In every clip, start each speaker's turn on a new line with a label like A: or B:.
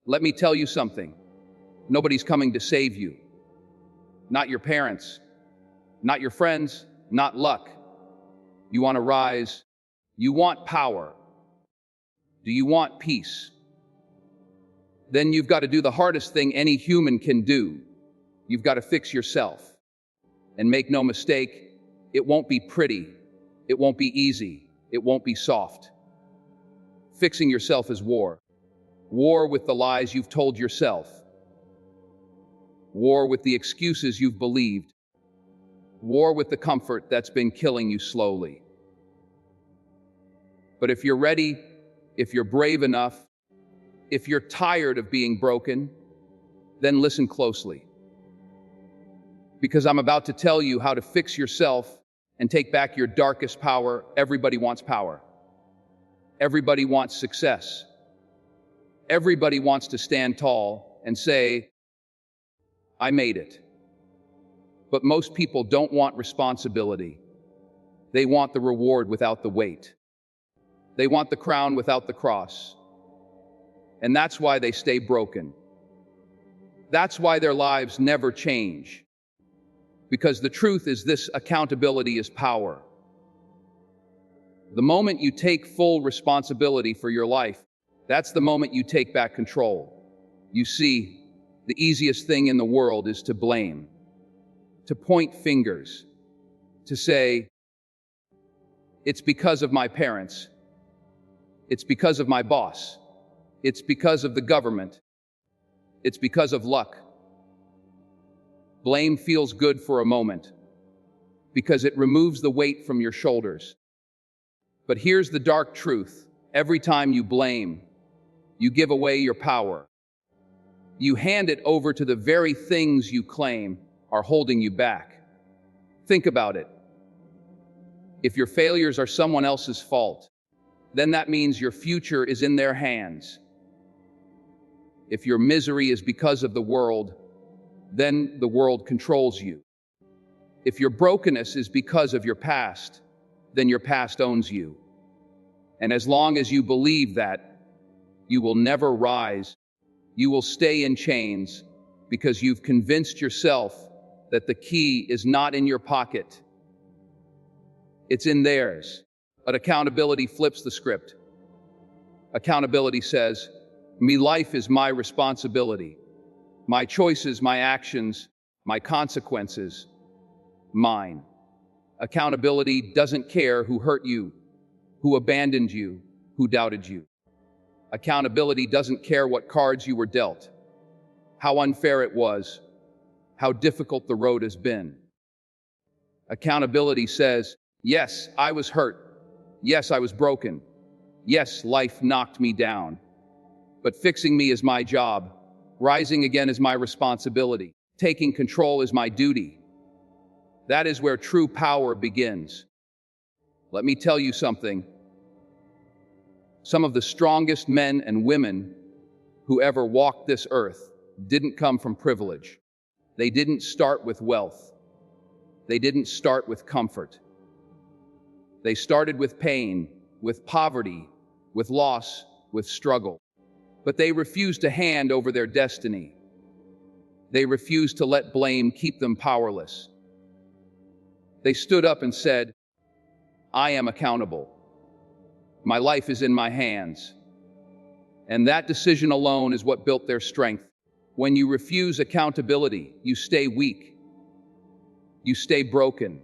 A: Let me tell you something. Nobody's coming to save you. Not your parents, not your friends, not luck. You want to rise. You want power. Do you want peace? Then you've got to do the hardest thing any human can do. You've got to fix yourself. And make no mistake, it won't be pretty. It won't be easy. It won't be soft. Fixing yourself is war. War with the lies you've told yourself. War with the excuses you've believed. War with the comfort that's been killing you slowly. But if you're ready, if you're brave enough, if you're tired of being broken, then listen closely. Because I'm about to tell you how to fix yourself and take back your darkest power. Everybody wants power. Everybody wants success. Everybody wants to stand tall and say, I made it. But most people don't want responsibility. They want the reward without the weight. They want the crown without the cross. And that's why they stay broken. That's why their lives never change. Because the truth is this: accountability is power. The moment you take full responsibility for your life, that's the moment you take back control. You see, the easiest thing in the world is to blame, to point fingers, to say, it's because of my parents, it's because of my boss, it's because of the government, it's because of luck. Blame feels good for a moment because it removes the weight from your shoulders. But here's the dark truth. Every time you blame, you give away your power. You hand it over to the very things you claim are holding you back. Think about it. If your failures are someone else's fault, then that means your future is in their hands. If your misery is because of the world, then the world controls you. If your brokenness is because of your past, then your past owns you. And as long as you believe that, you will never rise. You will stay in chains because you've convinced yourself that the key is not in your pocket. It's in theirs. But accountability flips the script. Accountability says, me life is my responsibility. My choices, my actions, my consequences, mine. Accountability doesn't care who hurt you, who abandoned you, who doubted you. Accountability doesn't care what cards you were dealt, how unfair it was, how difficult the road has been. Accountability says, yes, I was hurt. Yes, I was broken. Yes, life knocked me down. But fixing me is my job. Rising again is my responsibility. Taking control is my duty. That is where true power begins. Let me tell you something. Some of the strongest men and women who ever walked this earth didn't come from privilege. They didn't start with wealth. They didn't start with comfort. They started with pain, with poverty, with loss, with struggle. But they refused to hand over their destiny. They refused to let blame keep them powerless. They stood up and said, I am accountable. My life is in my hands. And that decision alone is what built their strength. When you refuse accountability, you stay weak. You stay broken.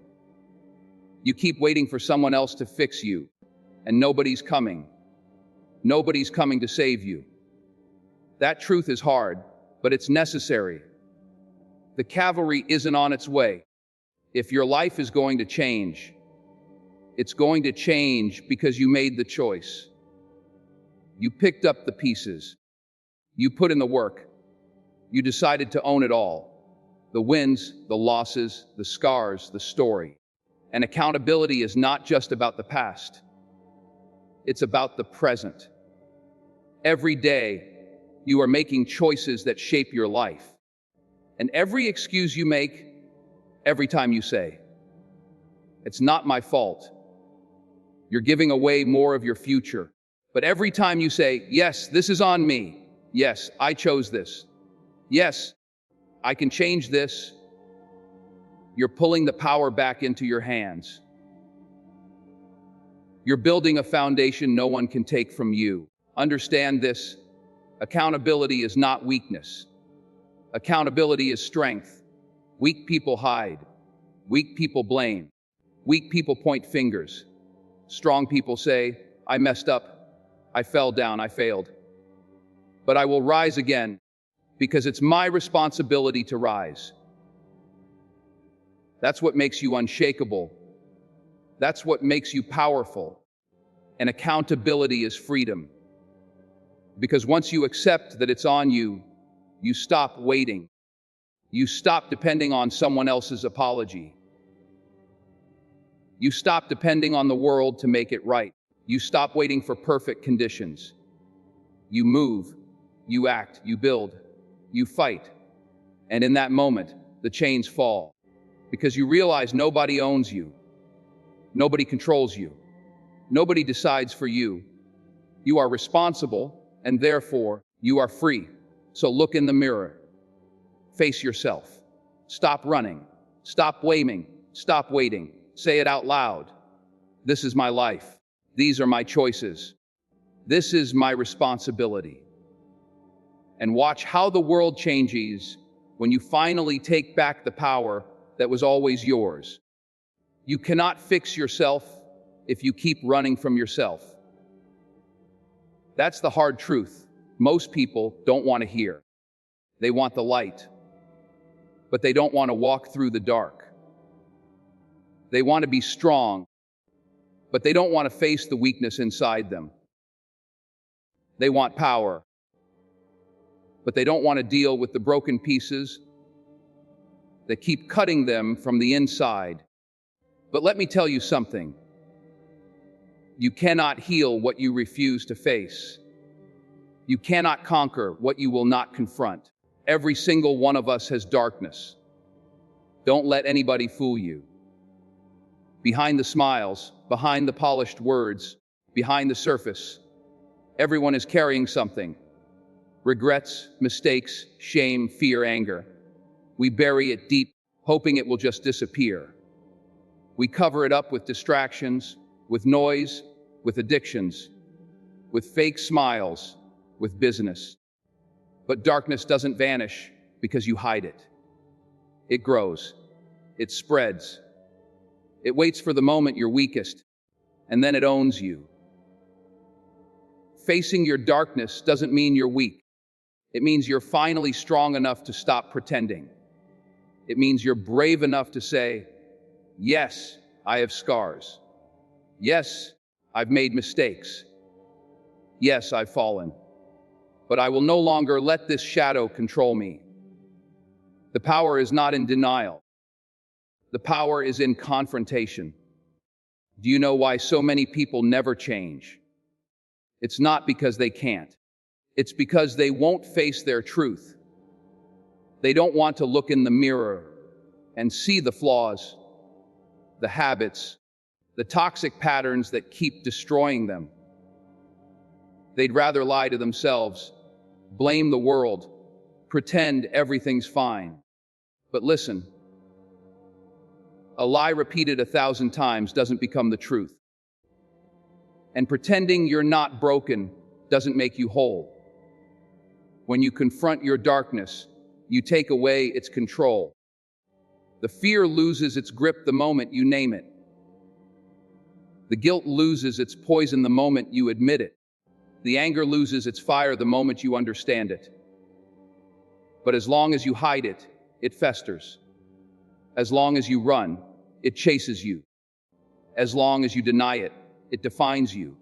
A: You keep waiting for someone else to fix you, and nobody's coming. Nobody's coming to save you. That truth is hard, but it's necessary. The cavalry isn't on its way. If your life is going to change, it's going to change because you made the choice. You picked up the pieces. You put in the work. You decided to own it all. The wins, the losses, the scars, the story. And accountability is not just about the past. It's about the present. Every day, you are making choices that shape your life. And every excuse you make, every time you say, it's not my fault, you're giving away more of your future. But every time you say, yes, this is on me, Yes, I chose this. Yes, I can change this. You're pulling the power back into your hands. You're building a foundation no one can take from you. Understand this. Accountability is not weakness. Accountability is strength. Weak people hide. Weak people blame. Weak people point fingers. Strong people say, I messed up. I fell down. I failed. But I will rise again because it's my responsibility to rise. That's what makes you unshakable. That's what makes you powerful. And accountability is freedom. Because once you accept that it's on you, you stop waiting. You stop depending on someone else's apology. You stop depending on the world to make it right. You stop waiting for perfect conditions. You move, you act, you build, you fight. And in that moment, the chains fall. Because you realize nobody owns you. Nobody controls you. Nobody decides for you. You are responsible, and therefore, you are free. So look in the mirror. Face yourself. Stop running. Stop blaming. Stop waiting. Say it out loud. This is my life. These are my choices. This is my responsibility. And watch how the world changes when you finally take back the power that was always yours. You cannot fix yourself if you keep running from yourself. That's the hard truth most people don't want to hear. They want the light, but they don't want to walk through the dark. They want to be strong, but they don't want to face the weakness inside them. They want power, but they don't want to deal with the broken pieces that keep cutting them from the inside. But let me tell you something. You cannot heal what you refuse to face. You cannot conquer what you will not confront. Every single one of us has darkness. Don't let anybody fool you. Behind the smiles, behind the polished words, behind the surface, everyone is carrying something. Regrets, mistakes, shame, fear, anger. We bury it deep, hoping it will just disappear. We cover it up with distractions, with noise, with addictions, with fake smiles, with business. But darkness doesn't vanish because you hide it. It grows. It spreads. It waits for the moment you're weakest, and then it owns you. Facing your darkness doesn't mean you're weak. It means you're finally strong enough to stop pretending. It means you're brave enough to say, yes, I have scars. Yes, I've made mistakes. Yes, I've fallen. But I will no longer let this shadow control me. The power is not in denial. The power is in confrontation. Do you know why so many people never change? It's not because they can't. It's because they won't face their truth. They don't want to look in the mirror and see the flaws, the habits, the toxic patterns that keep destroying them. They'd rather lie to themselves, blame the world, pretend everything's fine. But listen, a lie repeated 1,000 times doesn't become the truth. And pretending you're not broken doesn't make you whole. When you confront your darkness, you take away its control. The fear loses its grip the moment you name it. The guilt loses its poison the moment you admit it. The anger loses its fire the moment you understand it. But as long as you hide it, it festers. As long as you run, it chases you. As long as you deny it, it defines you.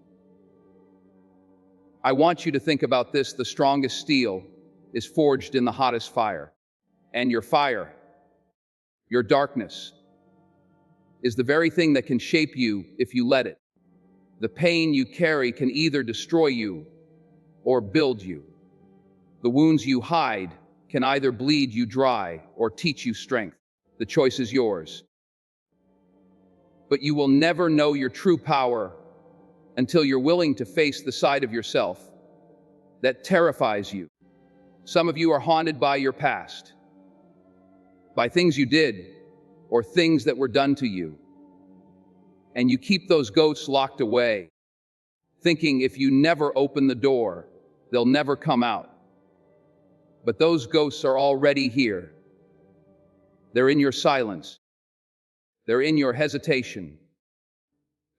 A: I want you to think about this. The strongest steel is forged in the hottest fire. And your fire, your darkness, is the very thing that can shape you if you let it. The pain you carry can either destroy you or build you. The wounds you hide can either bleed you dry or teach you strength. The choice is yours. But you will never know your true power until you're willing to face the side of yourself that terrifies you. Some of you are haunted by your past, by things you did or things that were done to you. And you keep those ghosts locked away, thinking if you never open the door, they'll never come out. But those ghosts are already here. They're in your silence. They're in your hesitation.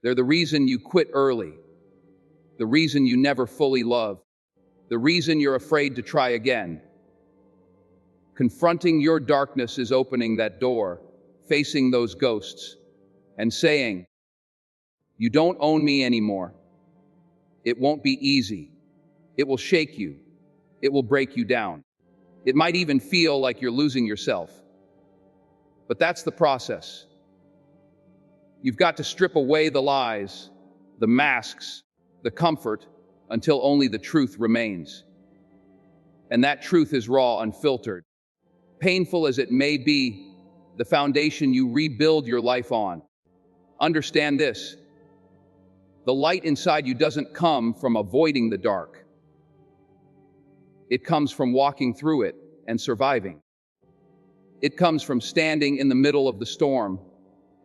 A: They're the reason you quit early, the reason you never fully love, the reason you're afraid to try again. Confronting your darkness is opening that door, facing those ghosts, and saying, "You don't own me anymore." It won't be easy. It will shake you. It will break you down. It might even feel like you're losing yourself. But that's the process. You've got to strip away the lies, the masks, the comfort, until only the truth remains. And that truth is raw, unfiltered. Painful as it may be, the foundation you rebuild your life on. Understand this: the light inside you doesn't come from avoiding the dark. It comes from walking through it and surviving. It comes from standing in the middle of the storm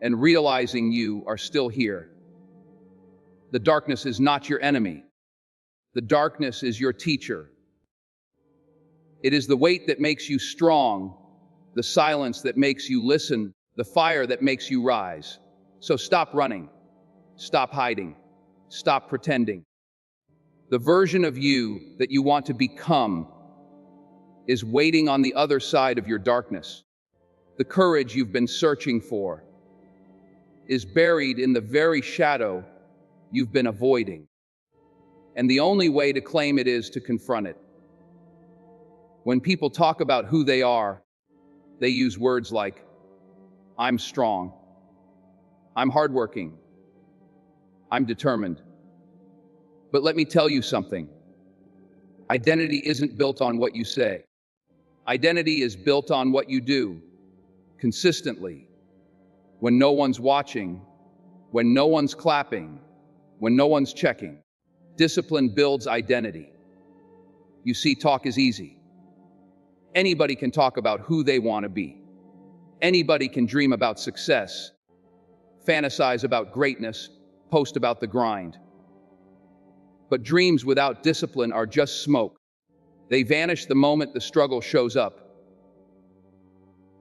A: and realizing you are still here. The darkness is not your enemy. The darkness is your teacher. It is the weight that makes you strong, the silence that makes you listen, the fire that makes you rise. So stop running, stop hiding, stop pretending. The version of you that you want to become is waiting on the other side of your darkness. The courage you've been searching for is buried in the very shadow you've been avoiding. And the only way to claim it is to confront it. When people talk about who they are, they use words like, "I'm strong," "I'm hardworking," "I'm determined." But let me tell you something. Identity isn't built on what you say. Identity is built on what you do, consistently. When no one's watching, when no one's clapping, when no one's checking. Discipline builds identity. You see, talk is easy. Anybody can talk about who they want to be. Anybody can dream about success, fantasize about greatness, post about the grind. But dreams without discipline are just smoke. They vanish the moment the struggle shows up.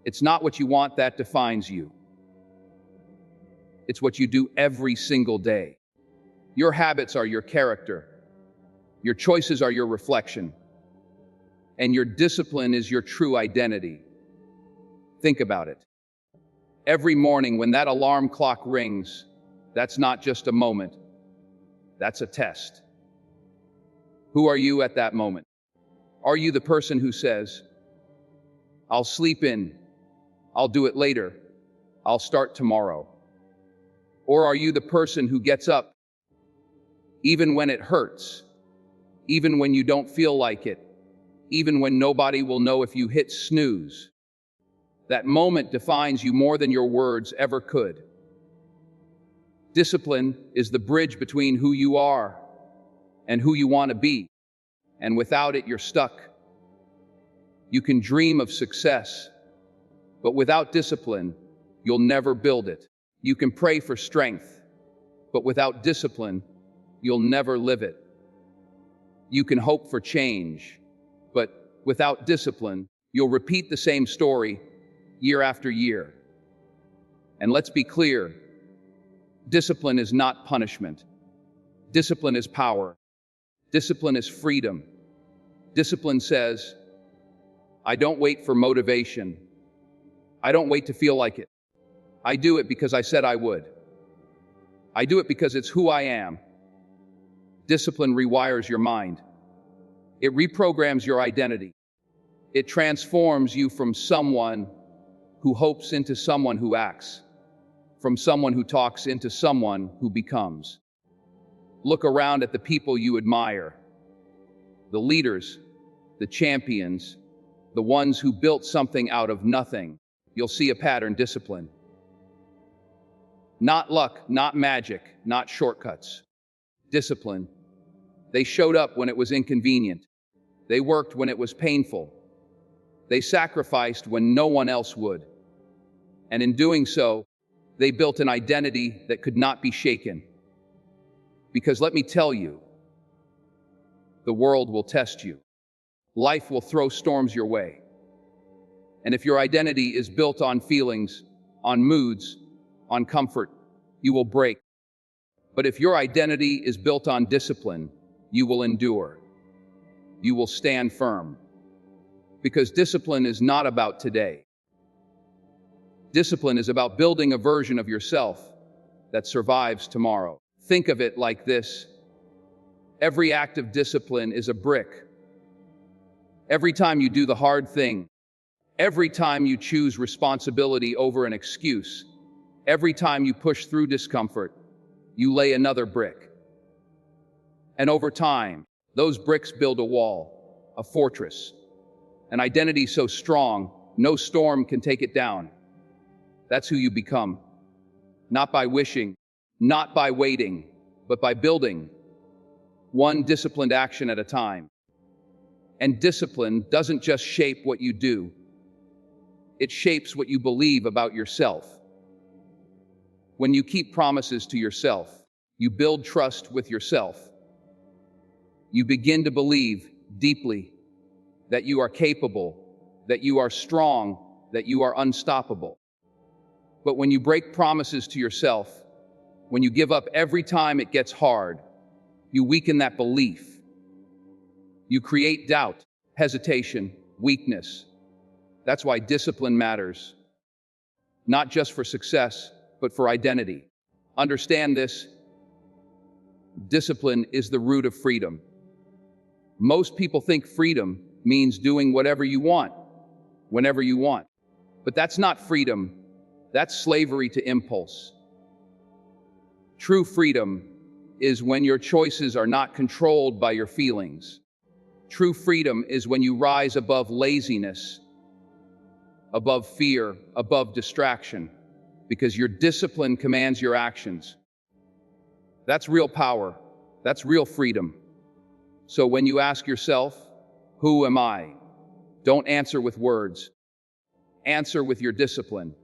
A: It's not what you want that defines you. It's what you do every single day. Your habits are your character. Your choices are your reflection. And your discipline is your true identity. Think about it. Every morning when that alarm clock rings, that's not just a moment. That's a test. Who are you at that moment? Are you the person who says, "I'll sleep in, I'll do it later, I'll start tomorrow"? Or are you the person who gets up, even when it hurts, even when you don't feel like it, even when nobody will know if you hit snooze? That moment defines you more than your words ever could. Discipline is the bridge between who you are and who you want to be. And without it, you're stuck. You can dream of success, but without discipline, you'll never build it. You can pray for strength, but without discipline, you'll never live it. You can hope for change, but without discipline, you'll repeat the same story year after year. And let's be clear, discipline is not punishment. Discipline is power. Discipline is freedom. Discipline says, I don't wait for motivation. I don't wait to feel like it. I do it because I said I would. I do it because it's who I am. Discipline rewires your mind. It reprograms your identity. It transforms you from someone who hopes into someone who acts, from someone who talks into someone who becomes. Look around at the people you admire, the leaders, the champions, the ones who built something out of nothing. You'll see a pattern: discipline. Not luck, not magic, not shortcuts. Discipline. They showed up when it was inconvenient. They worked when it was painful. They sacrificed when no one else would. And in doing so, they built an identity that could not be shaken. Because let me tell you, the world will test you. Life will throw storms your way. And if your identity is built on feelings, on moods, on comfort, you will break. But if your identity is built on discipline, you will endure. You will stand firm. Because discipline is not about today. Discipline is about building a version of yourself that survives tomorrow. Think of it like this. Every act of discipline is a brick. Every time you do the hard thing, every time you choose responsibility over an excuse, every time you push through discomfort, you lay another brick. And over time, those bricks build a wall, a fortress, an identity so strong, no storm can take it down. That's who you become. Not by wishing, not by waiting, but by building, one disciplined action at a time. And discipline doesn't just shape what you do. It shapes what you believe about yourself. When you keep promises to yourself, you build trust with yourself. You begin to believe deeply that you are capable, that you are strong, that you are unstoppable. But when you break promises to yourself, when you give up every time it gets hard, you weaken that belief. You create doubt, hesitation, weakness. That's why discipline matters. Not just for success, but for identity. Understand this. Discipline is the root of freedom. Most people think freedom means doing whatever you want, whenever you want. But that's not freedom. That's slavery to impulse. True freedom is when your choices are not controlled by your feelings. True freedom is when you rise above laziness, above fear, above distraction, because your discipline commands your actions. That's real power. That's real freedom. So when you ask yourself, who am I? Don't answer with words. Answer with your discipline.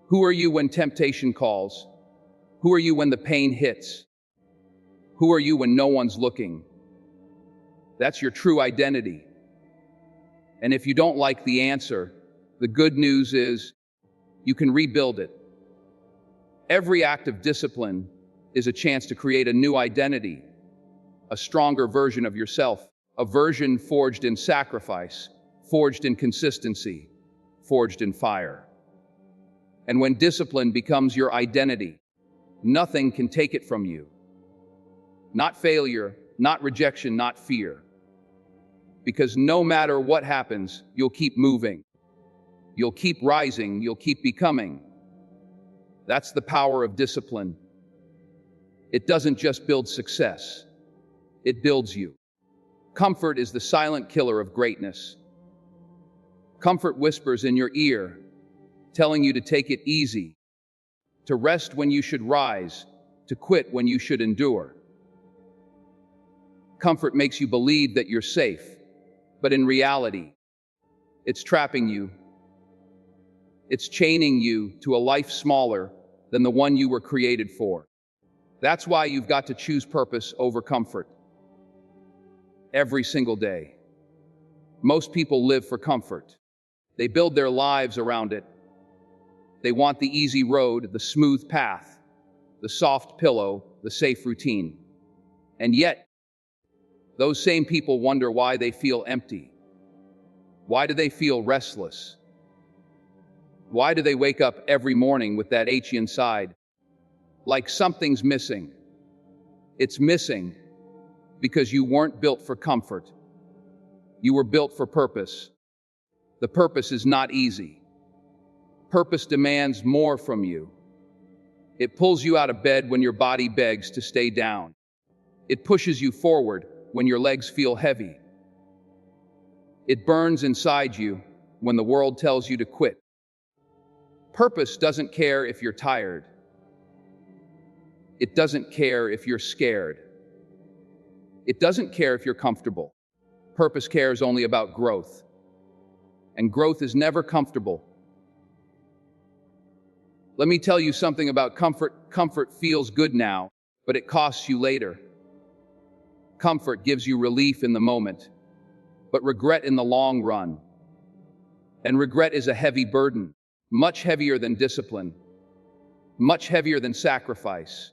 A: Who are you when temptation calls? Who are you when the pain hits? Who are you when no one's looking? That's your true identity. And if you don't like the answer, the good news is you can rebuild it. Every act of discipline is a chance to create a new identity, a stronger version of yourself, a version forged in sacrifice, forged in consistency, forged in fire. And when discipline becomes your identity, nothing can take it from you. Not failure, not rejection, not fear. Because no matter what happens, you'll keep moving. You'll keep rising, you'll keep becoming. That's the power of discipline. It doesn't just build success, it builds you. Comfort is the silent killer of greatness. Comfort whispers in your ear, telling you to take it easy, to rest when you should rise, to quit when you should endure. Comfort makes you believe that you're safe, but in reality, it's trapping you. It's chaining you to a life smaller than the one you were created for. That's why you've got to choose purpose over comfort. Every single day. Most people live for comfort. They build their lives around it. They want the easy road, the smooth path, the soft pillow, the safe routine. And yet, those same people wonder why they feel empty. Why do they feel restless? Why do they wake up every morning with that itch inside? Like something's missing. It's missing because you weren't built for comfort. You were built for purpose. The purpose is not easy. Purpose demands more from you. It pulls you out of bed when your body begs to stay down. It pushes you forward when your legs feel heavy. It burns inside you when the world tells you to quit. Purpose doesn't care if you're tired. It doesn't care if you're scared. It doesn't care if you're comfortable. Purpose cares only about growth. And growth is never comfortable. Let me tell you something about comfort. Comfort feels good now, but it costs you later. Comfort gives you relief in the moment, but regret in the long run. And regret is a heavy burden, much heavier than discipline, much heavier than sacrifice.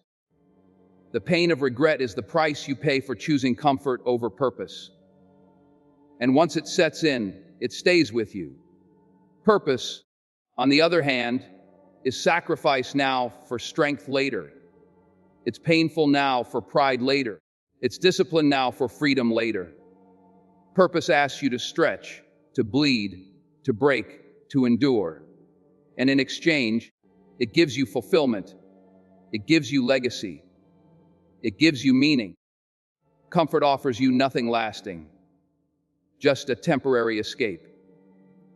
A: The pain of regret is the price you pay for choosing comfort over purpose. And once it sets in, it stays with you. Purpose, on the other hand, is sacrifice now for strength later. It's painful now for pride later. It's discipline now for freedom later. Purpose asks you to stretch, to bleed, to break, to endure. And in exchange, it gives you fulfillment. It gives you legacy. It gives you meaning. Comfort offers you nothing lasting, just a temporary escape.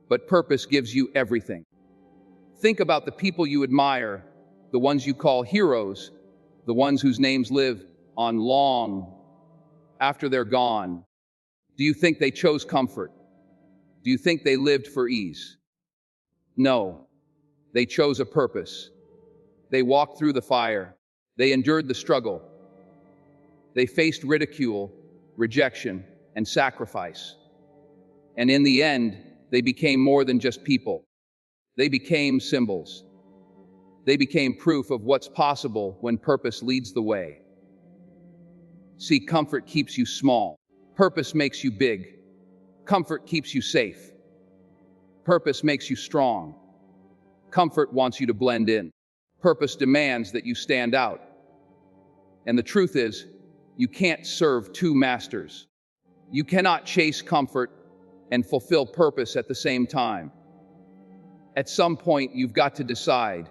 A: But purpose gives you everything. Think about the people you admire, the ones you call heroes, the ones whose names live on long after they're gone. Do you think they chose comfort? Do you think they lived for ease? No, they chose a purpose. They walked through the fire. They endured the struggle. They faced ridicule, rejection, and sacrifice. And in the end, they became more than just people. They became symbols. They became proof of what's possible when purpose leads the way. See, comfort keeps you small. Purpose makes you big. Comfort keeps you safe. Purpose makes you strong. Comfort wants you to blend in. Purpose demands that you stand out. And the truth is, you can't serve two masters. You cannot chase comfort and fulfill purpose at the same time. At some point, you've got to decide,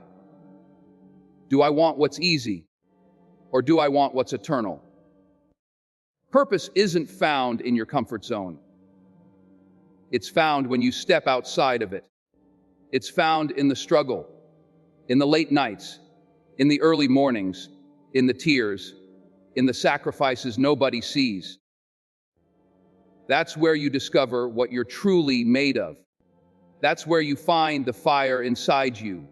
A: do I want what's easy, or do I want what's eternal? Purpose isn't found in your comfort zone. It's found when you step outside of it. It's found in the struggle, in the late nights, in the early mornings, in the tears, in the sacrifices nobody sees. That's where you discover what you're truly made of. That's where you find the fire inside you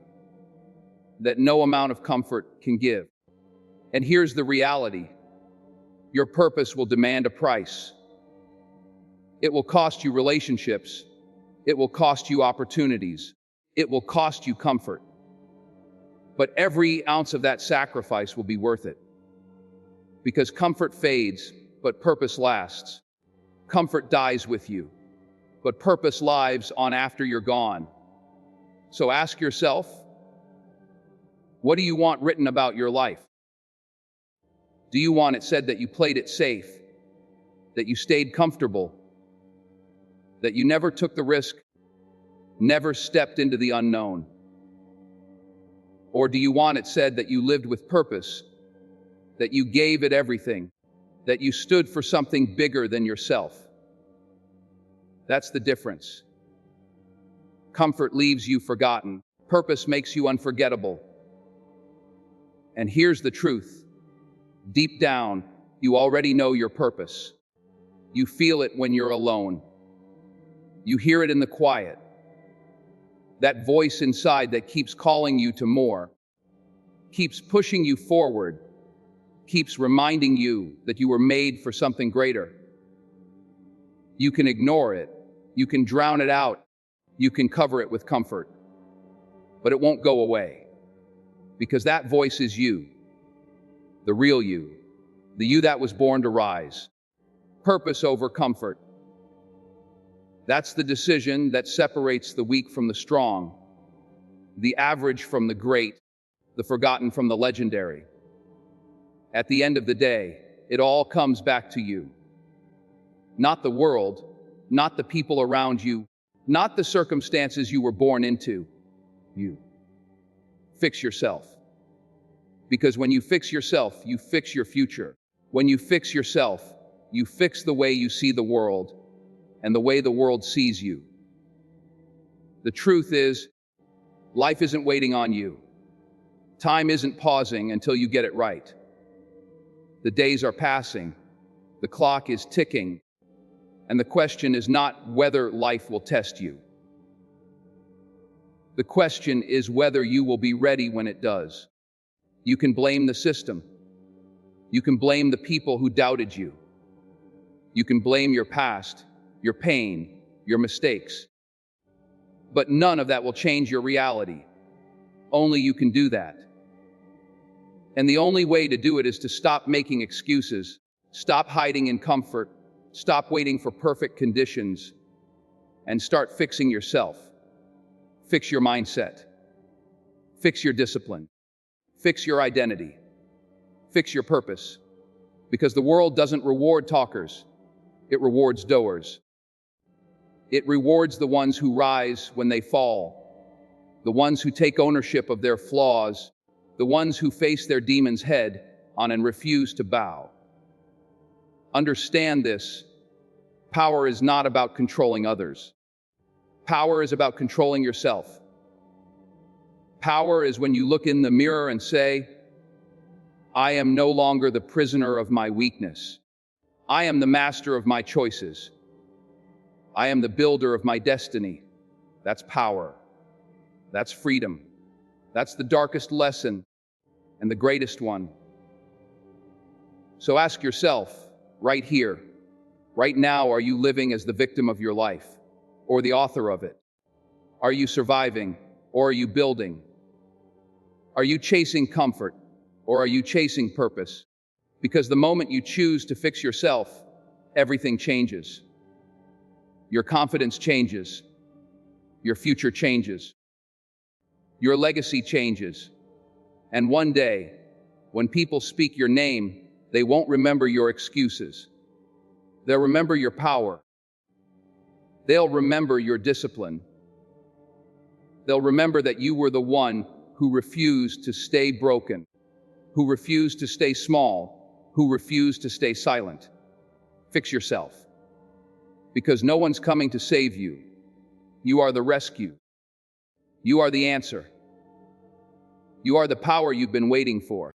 A: that no amount of comfort can give. And here's the reality. Your purpose will demand a price. It will cost you relationships. It will cost you opportunities. It will cost you comfort. But every ounce of that sacrifice will be worth it. Because comfort fades, but purpose lasts. Comfort dies with you, but purpose lives on after you're gone. So ask yourself, what do you want written about your life? Do you want it said that you played it safe, that you stayed comfortable, that you never took the risk, never stepped into the unknown? Or do you want it said that you lived with purpose, that you gave it everything, that you stood for something bigger than yourself? That's the difference. Comfort leaves you forgotten. Purpose makes you unforgettable. And here's the truth. Deep down, you already know your purpose. You feel it when you're alone. You hear it in the quiet. That voice inside that keeps calling you to more, keeps pushing you forward, keeps reminding you that you were made for something greater. You can ignore it. You can drown it out. You can cover it with comfort. But it won't go away. Because that voice is you. The real you. The you that was born to rise. Purpose over comfort. That's the decision that separates the weak from the strong, the average from the great, the forgotten from the legendary. At the end of the day, it all comes back to you. Not the world, not the people around you, not the circumstances you were born into. You. Fix yourself. Because when you fix yourself, you fix your future. When you fix yourself, you fix the way you see the world and the way the world sees you. The truth is, life isn't waiting on you. Time isn't pausing until you get it right. The days are passing. The clock is ticking. And the question is not whether life will test you. The question is whether you will be ready when it does. You can blame the system. You can blame the people who doubted you. You can blame your past, your pain, your mistakes. But none of that will change your reality. Only you can do that. And the only way to do it is to stop making excuses, stop hiding in comfort, stop waiting for perfect conditions, and start fixing yourself. Fix your mindset. Fix your discipline. Fix your identity. Fix your purpose. Because the world doesn't reward talkers. It rewards doers. It rewards the ones who rise when they fall, the ones who take ownership of their flaws, the ones who face their demons head on and refuse to bow. Understand this. Power is not about controlling others. Power is about controlling yourself. Power is when you look in the mirror and say, I am no longer the prisoner of my weakness. I am the master of my choices. I am the builder of my destiny. That's power. That's freedom. That's the darkest lesson and the greatest one. So ask yourself, right here, right now, are you living as the victim of your life or the author of it? Are you surviving or are you building? Are you chasing comfort or are you chasing purpose? Because the moment you choose to fix yourself, everything changes. Your confidence changes. Your future changes. Your legacy changes. And one day, when people speak your name, they won't remember your excuses. They'll remember your power. They'll remember your discipline. They'll remember that you were the one who refused to stay broken, who refused to stay small, who refused to stay silent. Fix yourself. Because no one's coming to save you. You are the rescue. You are the answer. You are the power you've been waiting for.